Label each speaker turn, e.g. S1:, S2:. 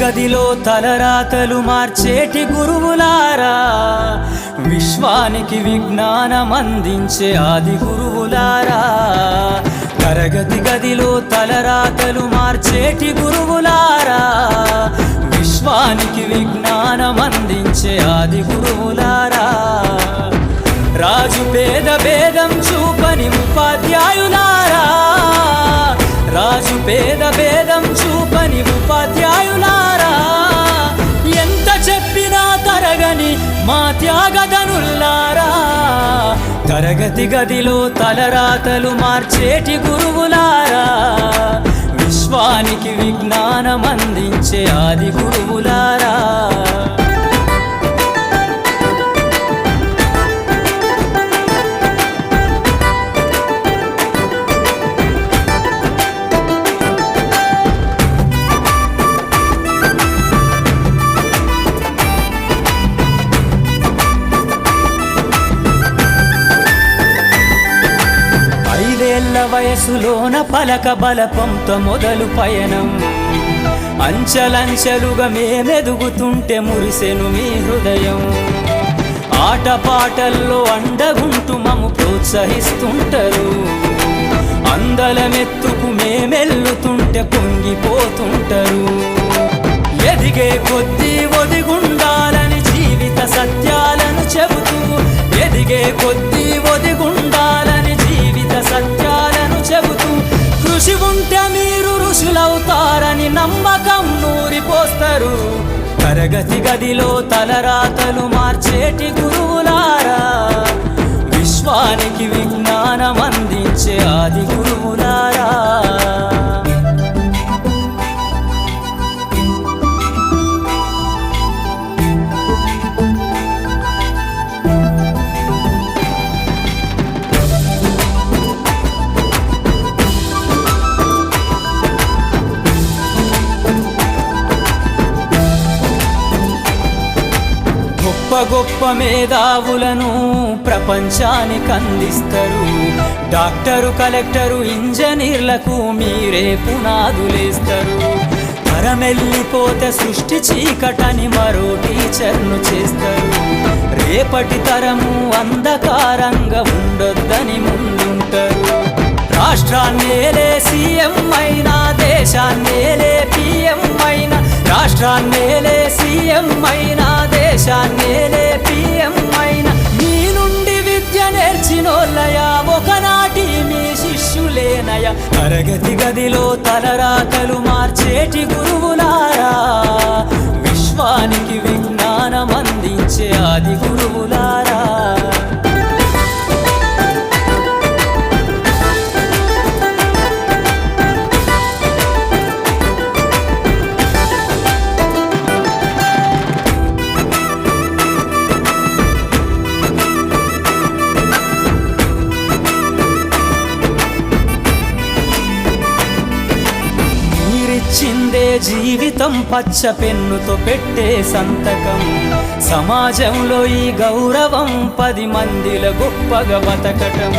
S1: గదిలో తలరాతలు మార్చేటి గురువులారా, విశ్వానికి విజ్ఞానం అందించే ఆది గురువులారా. తరగతి గదిలో తలరాతలు మార్చేటి గురువులారా, విశ్వానికి విజ్ఞానం అందించే ఆది గురువులారా. రాజు పేద భేదం చూపని ఉపాధ్యాయులారా, రాజు పేద భేదం చూపని ఉపాధ్యాయులారా. ఎంత చెప్పినా తరగని మా త్యాగధనుల్లారా, తరగతి గదిలో తలరాతలు మార్చేటి గురువులారా, విశ్వానికి విజ్ఞానం అందించే ఆది గురువులారా. వయసులోన పలక బలపంతో మొదలు పయనం, అంచలంచెలుగా మేమెదుగుతుంటే మురిసెను మీ హృదయం. ఆటపాటల్లో అండగుంటూ మమ్ము ప్రోత్సహిస్తుంటారు, అందలమెత్తుకు మేమెల్లుతుంటే పొంగిపోతుంటారు. ఎదిగే కొద్దీ ఒదిగుండాలని జీవిత సత్యాలను చెబుతూ, ఎదిగే కొద్దీ ఒదిగుండాలని జీవిత సత్యాలను చెబుతూ, కృషి ఉంటే మీరు ఋషులవుతారని నమ్మకం నూరిపోస్తారు. తరగతి గదిలో తలరాతలు మార్చేటి గురువులారా, విశ్వానికి విజ్ఞానం అందించే ఆది గురువులారా. గొప్ప గొప్ప మేధావులను ప్రపంచానికి అందిస్తారు. డాక్టరు, కలెక్టరు, ఇంజనీర్లకు మీరే పునాదులేస్తారు. తరమెల్లిపోతే సృష్టి చీకటని మరో టీచర్ను చేస్తారు. రేపటి తరము అంధకారంగా ఉండొద్దని ముందుంటారు. రాష్ట్రాన్నేలే సీఎం అయినా, దేశాన్నేలే పిఎం అయినా, రాష్ట్రాన్నేలే సీఎం అయినా, దేశాన్నేలే పిఎం అయినా, మీ నుండి విద్య నేర్చినోళ్ళయా, ఒకనాటి మీ శిష్యులేనయా. తరగతి గదిలో తలరాతలు మార్చేటి గురువులారా, విశ్వానికి విజ్ఞానం అందించే ఆది గురువులారా. చిందే జీవితం పచ్చ పెన్నుతో పెట్టే సంతకం, సమాజంలో ఈ గౌరవం 10 మందిల గొప్పగా బతకటం.